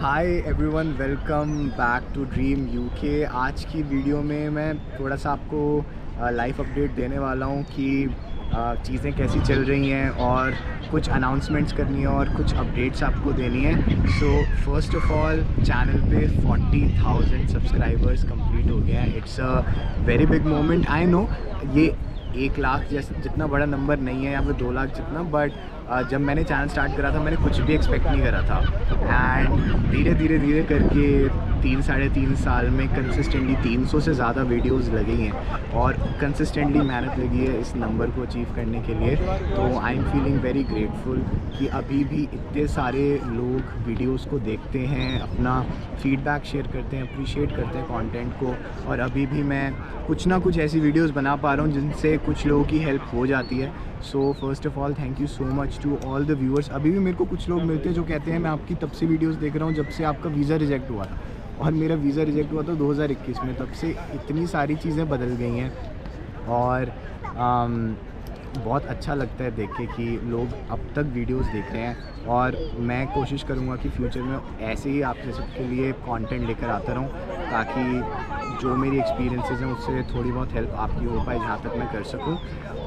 Hi everyone, welcome back to dream UK. आज की video में मैं थोड़ा सा आपको लाइफ अपडेट देने वाला हूँ कि चीज़ें कैसी चल रही हैं और कुछ अनाउंसमेंट्स करनी है और कुछ अपडेट्स आपको देनी है। So first of all, channel पे 40,000 सब्सक्राइबर्स कंप्लीट हो गए हैं। It's a very big moment. I know ये 1 लाख जैसे जितना बड़ा नंबर नहीं है या फिर 2 लाख जितना, बट जब मैंने चैनल स्टार्ट करा था मैंने कुछ भी एक्सपेक्ट नहीं करा था। एंड धीरे धीरे करके 3-3.5 साल में कंसिस्टेंटली 300 से ज़्यादा वीडियोस लगी हैं और कंसिस्टेंटली मेहनत लगी है इस नंबर को अचीव करने के लिए। तो I am feeling very grateful कि अभी भी इतने सारे लोग वीडियोस को देखते हैं, अपना फीडबैक शेयर करते हैं, अप्रिशिएट करते हैं कंटेंट को, और अभी भी मैं कुछ ना कुछ ऐसी वीडियोस बना पा रहा हूँ जिनसे कुछ लोगों की हेल्प हो जाती है। So first of all thank you so much to all the viewers. अभी भी मेरे को कुछ लोग मिलते हैं जो कहते हैं मैं आपकी तब से वीडियोस देख रहा हूँ जब से आपका वीज़ा रिजेक्ट हुआ था, और मेरा वीज़ा रिजेक्ट हुआ था 2021 में। तब से इतनी सारी चीज़ें बदल गई हैं और बहुत अच्छा लगता है देख के कि लोग अब तक वीडियोस देख रहे हैं। और मैं कोशिश करूँगा कि फ्यूचर में ऐसे ही आप सबके लिए कंटेंट लेकर आता रहूँ, ताकि जो मेरी एक्सपीरियंसेस हैं उससे थोड़ी बहुत हेल्प आपकी हो पाए जहाँ तक मैं कर सकूँ।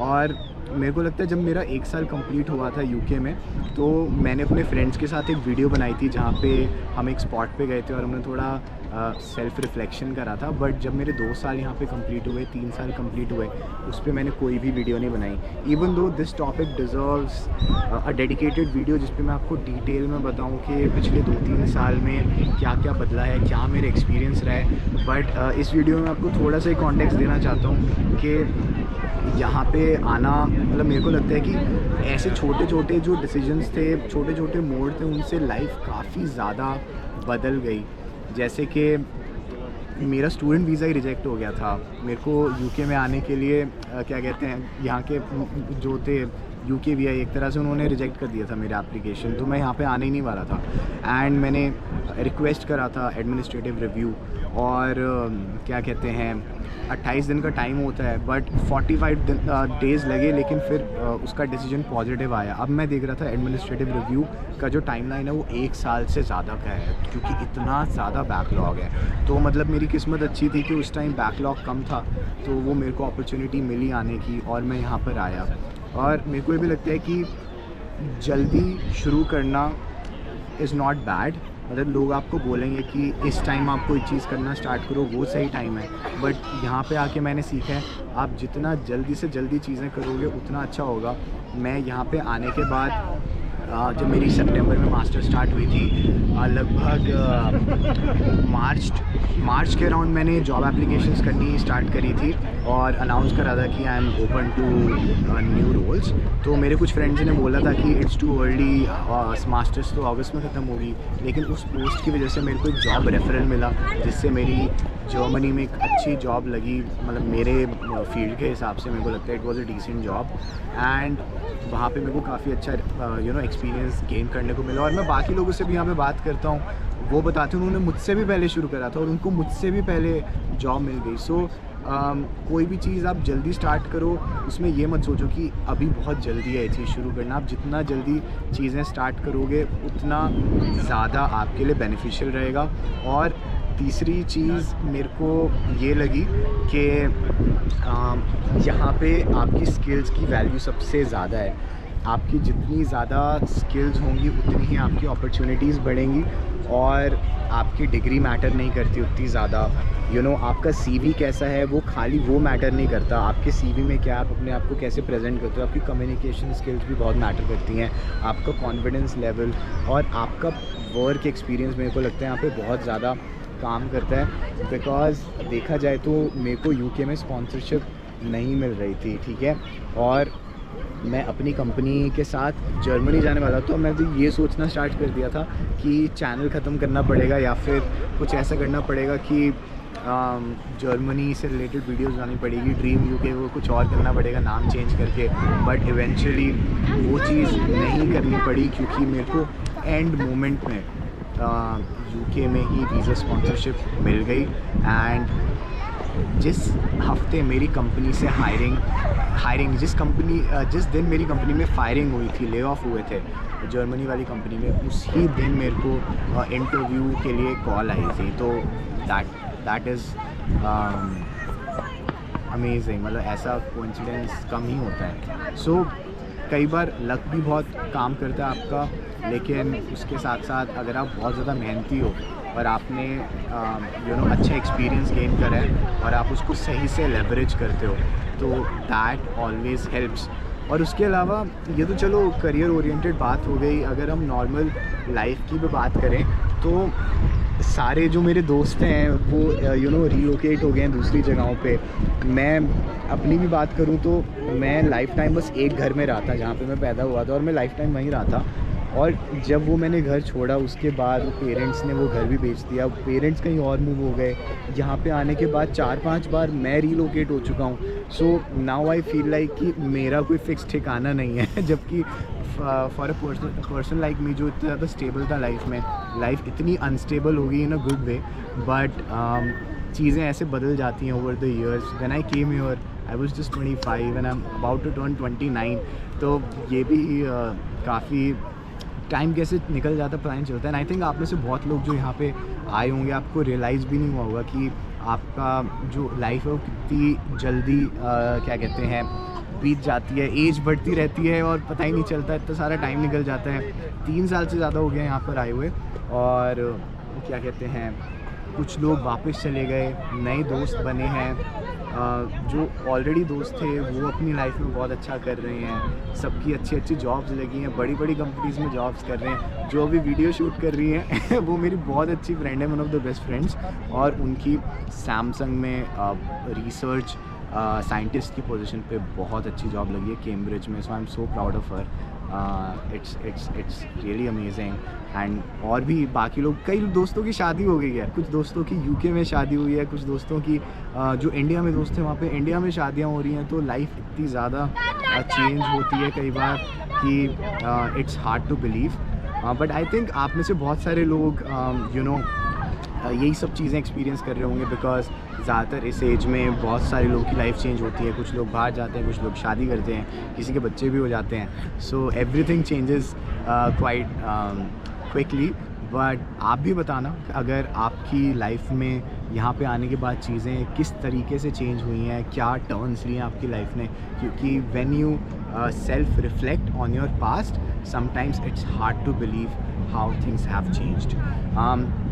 और मेरे को लगता है जब मेरा 1 साल कंप्लीट हुआ था यूके में, तो मैंने अपने फ्रेंड्स के साथ एक वीडियो बनाई थी जहाँ पे हम एक स्पॉट पे गए थे और हमने थोड़ा सेल्फ रिफ्लेक्शन करा था। बट जब मेरे 2 साल यहाँ पे कंप्लीट हुए, 3 साल कंप्लीट हुए, उस पर मैंने कोई भी वीडियो नहीं बनाई। Even though this topic deserves a dedicated video जिस पे मैं आपको डिटेल में बताऊँ कि पिछले 2-3 साल में क्या क्या बदला है, क्या मेरे एक्सपीरियंस रहा है। बट इस वीडियो में आपको थोड़ा सा कॉन्टेक्स्ट देना चाहता हूँ कि यहाँ पे आना, मतलब मेरे को लगता है कि ऐसे छोटे छोटे जो डिसीजंस थे, छोटे छोटे मोड़ थे, उनसे लाइफ काफ़ी ज़्यादा बदल गई। जैसे कि मेरा स्टूडेंट वीज़ा ही रिजेक्ट हो गया था। मेरे को यूके में आने के लिए क्या कहते हैं, यहाँ के जो थे यूके वी आई, एक तरह से उन्होंने रिजेक्ट कर दिया था मेरा एप्लीकेशन, तो मैं यहाँ पे आने ही नहीं वाला था। एंड मैंने रिक्वेस्ट करा था एडमिनिस्ट्रेटिव रिव्यू, और क्या कहते हैं 28 दिन का टाइम होता है, बट 45 डेज़ लगे, लेकिन फिर उसका डिसीजन पॉजिटिव आया। अब मैं देख रहा था एडमिनिस्ट्रेटिव रिव्यू का जो टाइमलाइन है वो 1 साल से ज़्यादा का है, क्योंकि इतना ज़्यादा बैकलॉग है। तो मतलब मेरी किस्मत अच्छी थी कि उस टाइम बैकलॉग कम था, तो वो मेरे को अपॉर्चुनिटी मिली आने की और मैं यहाँ पर आया। और मेरे को ये भी लगता है कि जल्दी शुरू करना इज़ नॉट बैड। मतलब लोग आपको बोलेंगे कि इस टाइम आप कोई चीज़ करना स्टार्ट करो, वो सही टाइम है, बट यहाँ पे आके मैंने सीखा है आप जितना जल्दी से जल्दी चीज़ें करोगे उतना अच्छा होगा। मैं यहाँ पे आने के बाद जब मेरी सितंबर में मास्टर स्टार्ट हुई थी, लगभग मार्च के अराउंड मैंने जॉब एप्लीकेशंस करनी स्टार्ट करी थी और अनाउंस करा था कि I am open to new roles. तो मेरे कुछ फ्रेंड्स ने बोला था कि इट्स टू अर्ली, मास्टर्स तो अगस्त में ख़त्म होगी, लेकिन उस पोस्ट की वजह से मेरे को एक जॉब रेफरल मिला, जिससे मेरी जर्मनी में एक अच्छी जॉब लगी। मतलब मेरे फील्ड के हिसाब से मेरे को लगता है it was a decent job, and वहाँ पे मेरे को काफ़ी अच्छा एक्सपीरियंस गेन करने को मिला। और मैं बाकी लोगों से भी यहाँ पे बात करता हूँ, वो बताते हैं उन्होंने मुझसे भी पहले शुरू करा था और उनको मुझसे भी पहले जॉब मिल गई। सो कोई भी चीज़ आप जल्दी स्टार्ट करो, उसमें ये मत सोचो कि अभी बहुत जल्दी है ये चीज़ शुरू करना। आप जितना जल्दी चीज़ें स्टार्ट करोगे उतना ज़्यादा आपके लिए बेनिफिशियल रहेगा। और तीसरी चीज़ मेरे को ये लगी कि यहाँ पे आपकी स्किल्स की वैल्यू सबसे ज़्यादा है। आपकी जितनी ज़्यादा स्किल्स होंगी उतनी ही आपकी अपॉर्चुनिटीज़ बढ़ेंगी, और आपकी डिग्री मैटर नहीं करती उतनी ज़्यादा। आपका सीवी कैसा है वो खाली वो मैटर नहीं करता, आपके सीवी में क्या आप अपने आप को कैसे प्रेजेंट करते हो, आपकी कम्युनिकेशन स्किल्स भी बहुत मैटर करती हैं, आपका कॉन्फिडेंस लेवल और आपका वर्क एक्सपीरियंस मेरे को लगता है यहाँ पे बहुत ज़्यादा काम करता है। बिकॉज़ देखा जाए तो मेरे को यूके में स्पॉन्सरशिप नहीं मिल रही थी, ठीक है, और मैं अपनी कंपनी के साथ जर्मनी जाने वाला था। तो मैं तो ये सोचना स्टार्ट कर दिया था कि चैनल ख़त्म करना पड़ेगा या फिर कुछ ऐसा करना पड़ेगा कि जर्मनी से रिलेटेड वीडियोस बनानी पड़ेगी, ड्रीम यूके वो कुछ और करना पड़ेगा नाम चेंज करके। बट इवेंचुअली वो चीज़ नहीं करनी पड़ी, क्योंकि मेरे को एंड मोमेंट में यूके में ही वीज़ा स्पॉन्सरशिप मिल गई। एंड जिस हफ्ते मेरी कंपनी से हायरिंग जिस दिन मेरी कंपनी में फायरिंग हुई थी, ले ऑफ हुए थे, जर्मनी वाली कंपनी में, उसी दिन मेरे को इंटरव्यू के लिए कॉल आई थी। तो दैट इज़ अमेजिंग, मतलब ऐसा कोइंसिडेंस कम ही होता है। सो कई बार लक भी बहुत काम करता है आपका, लेकिन उसके साथ साथ अगर आप बहुत ज़्यादा मेहनती हो और आपने अच्छा एक्सपीरियंस गेन करा है और आप उसको सही से लेवरेज करते हो, तो दैट ऑलवेज़ हेल्प्स। और उसके अलावा ये तो चलो करियर ओरिएंटेड बात हो गई। अगर हम नॉर्मल लाइफ की भी बात करें तो सारे जो मेरे दोस्त हैं वो रीलोकेट हो गए हैं दूसरी जगहों पे। मैं अपनी भी बात करूं तो मैं लाइफ टाइम बस एक घर में रहा था जहाँ पे मैं पैदा हुआ था, और मैं लाइफ टाइम वहीं रहा था। और जब वो मैंने घर छोड़ा उसके बाद पेरेंट्स ने वो घर भी बेच दिया, पेरेंट्स कहीं और मूव हो गए। यहाँ पे आने के बाद 4-5 बार मैं रीलोकेट हो चुका हूँ। So now I feel like कि मेरा कोई फिक्स ठिकाना नहीं है। जबकि for a person like me जो इतना ज़्यादा स्टेबल था लाइफ में, लाइफ इतनी अनस्टेबल हो गई इन अ गुड वे, बट चीज़ें ऐसे बदल जाती हैं over the years. When I came here I was just 25 and I am about to turn 29। तो ये भी काफ़ी टाइम कैसे निकल जाता पता नहीं चलता है। एंड आई थिंक आप में से बहुत लोग जो यहाँ पे आए होंगे आपको रियलाइज़ भी नहीं हुआ होगा कि आपका जो लाइफ है वो कितनी जल्दी क्या कहते हैं बीत जाती है, एज बढ़ती रहती है और पता ही नहीं चलता, इतना सारा टाइम निकल जाता है। 3 साल से ज़्यादा हो गया यहाँ पर आए हुए, और क्या कहते हैं कुछ लोग वापस चले गए, नए दोस्त बने हैं। जो ऑलरेडी दोस्त थे वो अपनी लाइफ में बहुत अच्छा कर रहे हैं, सबकी अच्छी अच्छी जॉब्स लगी हैं, बड़ी बड़ी कंपनीज़ में जॉब्स कर रहे हैं। जो अभी वीडियो शूट कर रही हैं वो मेरी बहुत अच्छी फ्रेंड है, one of the best friends, और उनकी सैमसंग में रिसर्च साइंटिस्ट की पोजीशन पे बहुत अच्छी जॉब लगी है कैम्ब्रिज में। So I am so proud of her. It's really amazing. And और भी बाकी लोग, कई दोस्तों की शादी हो गई है, कुछ दोस्तों की यूके में शादी हुई है, कुछ दोस्तों की जो इंडिया में दोस्त हैं वहाँ पे इंडिया में शादियाँ हो रही हैं। तो लाइफ इतनी ज़्यादा चेंज होती है कई बार कि it's hard to believe, but I think आप में से बहुत सारे लोग यही सब चीज़ें एक्सपीरियंस कर रहे होंगे, बिकॉज ज़्यादातर इस एज में बहुत सारे लोगों की लाइफ चेंज होती है। कुछ लोग बाहर जाते हैं, कुछ लोग शादी करते हैं, किसी के बच्चे भी हो जाते हैं। So everything changes quite quickly. But आप भी बताना अगर आपकी लाइफ में यहाँ पे आने के बाद चीज़ें किस तरीके से चेंज हुई हैं, क्या टर्न्स लिए हैं आपकी लाइफ ने, क्योंकि when you self reflect on your past sometimes it's hard to believe how things have changed.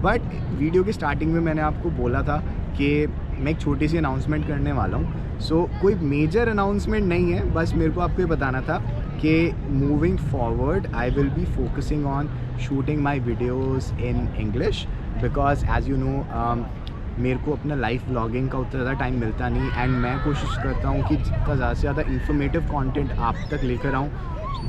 But video के स्टार्टिंग में मैंने आपको बोला था कि मैं एक छोटी सी अनाउंसमेंट करने वाला हूँ। सो कोई मेजर अनाउंसमेंट नहीं है, बस मेरे को आपको ये बताना था कि moving forward I will be focusing on shooting my videos in English, because as you know मेरे को अपना लाइफ ब्लॉगिंग का उतना ज़्यादा टाइम मिलता नहीं, एंड मैं कोशिश करता हूँ कि जितना ज़्यादा से ज़्यादा इन्फॉर्मेटिव कंटेंट आप तक लेकर आऊँ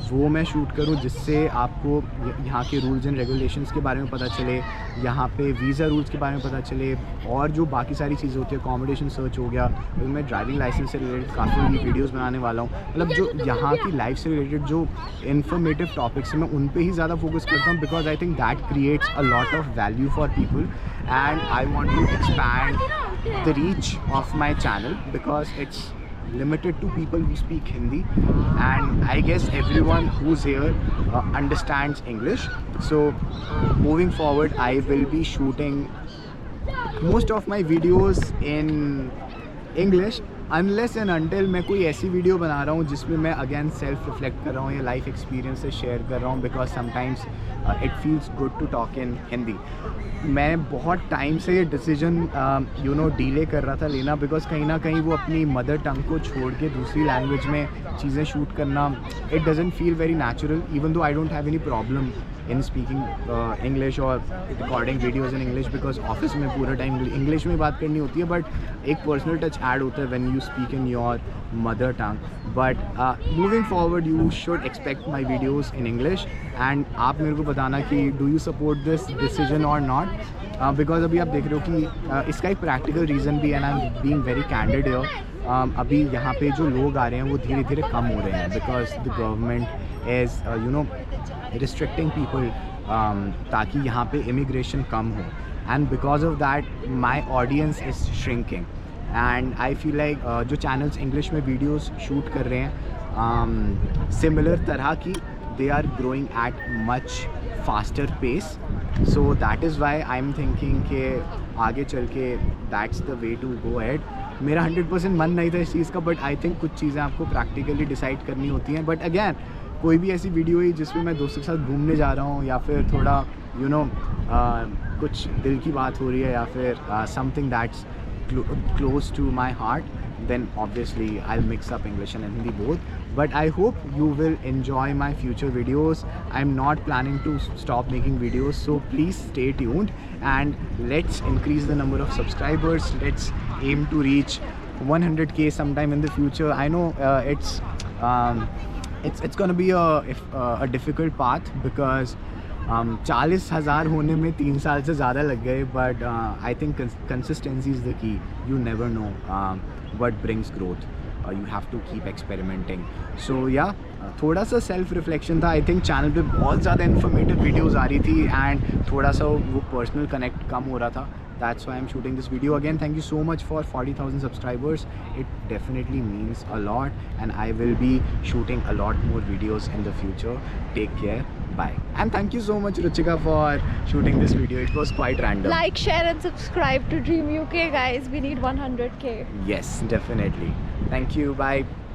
वो मैं शूट करूँ, जिससे आपको यहाँ के रूल्स एंड रेगुलेशंस के बारे में पता चले, यहाँ पे वीज़ा रूल्स के बारे में पता चले, और जो बाकी सारी चीज़ें होती है, अकोमोडेशन सर्च हो गया। तो मैं ड्राइविंग लाइसेंस से रिलेटेड काफ़ी वीडियोस बनाने वाला हूँ। मतलब जो यहाँ की लाइफ से रिलेटेड जो इन्फॉर्मेटिव टॉपिक्स हैं मैं उन पे ही ज़्यादा फोकस करता हूँ, because I think that creates a lot of value for people, and I want to expand the reach of my channel, because it's limited to people who speak Hindi, and I guess everyone who's here understands English. So moving forward I will be shooting most of my videos in English, unless and until मैं कोई ऐसी video बना रहा हूँ जिसमें मैं again self reflect कर रहा हूँ या लाइफ एक्सपीरियंस से शेयर कर रहा हूँ, because sometimes it feels good to talk in Hindi. मैं बहुत टाइम से ये डिसीजन डिले कर रहा था लेना, बिकॉज कहीं ना कहीं वो अपनी मदर टंग को छोड़ के दूसरी लैंग्वेज में चीज़ें शूट करना it doesn't feel very natural, even though I don't have any problem in speaking English और recording videos in English, because office में पूरा टाइम इंग्लिश में बात करनी होती है, बट एक पर्सनल टच ऐड होता है when you speak in your mother tongue. But moving forward you should expect my videos in English, and आप मेरे को बताना कि do you support this decision और नॉट, बिकॉज अभी आप देख रहे हो कि इसका एक प्रैक्टिकल रीज़न भी है, and I am being very candid here. अभी यहाँ पे जो लोग आ रहे हैं वो धीरे धीरे कम हो रहे हैं, because the government is restricting people, ताकि यहाँ पे इमिग्रेशन कम हो, and because of that my audience is shrinking, and I feel like जो चैनल्स इंग्लिश में वीडियोस शूट कर रहे हैं सिमिलर तरह की, they are growing at much faster pace. So that is why I'm thinking कि आगे चल के that's the way to go ahead. मेरा 100% मन नहीं था इस चीज़ का, बट आई थिंक कुछ चीज़ें आपको प्रैक्टिकली डिसाइड करनी होती हैं. बट अगैन कोई भी ऐसी वीडियो हुई जिसमें मैं दोस्तों के साथ घूमने जा रहा हूँ, या फिर थोड़ा कुछ दिल की बात हो रही है, या फिर something that's close to my heart, then obviously I'll mix up English and Hindi both. But I hope you will enjoy my future videos. I'm not planning to stop making videos, so please stay tuned and let's increase the number of subscribers. Let's aim to reach 100k sometime in the future. I know it's gonna be a difficult path because 40,000 होने में 3 साल से ज़्यादा लग गए, but I think consistency is the key. You never know what brings growth. You have to keep experimenting. So yeah, थोड़ा सा self reflection था. आई थिंक चैनल पे बहुत ज़्यादा इन्फॉर्मेटिव वीडियोस आ रही थी एंड थोड़ा सा वो पर्सनल कनेक्ट कम हो रहा था. That's why I'm shooting this video. Again, thank you so much for 40,000 subscribers. It definitely means a lot, and I will be shooting a lot more videos in the future. Take care. Bye. And thank you so much, Ruchika, for shooting this video. It was quite random. Like, share and subscribe to Dream UK, guys. We need 100k. Yes, definitely. Thank you. Bye.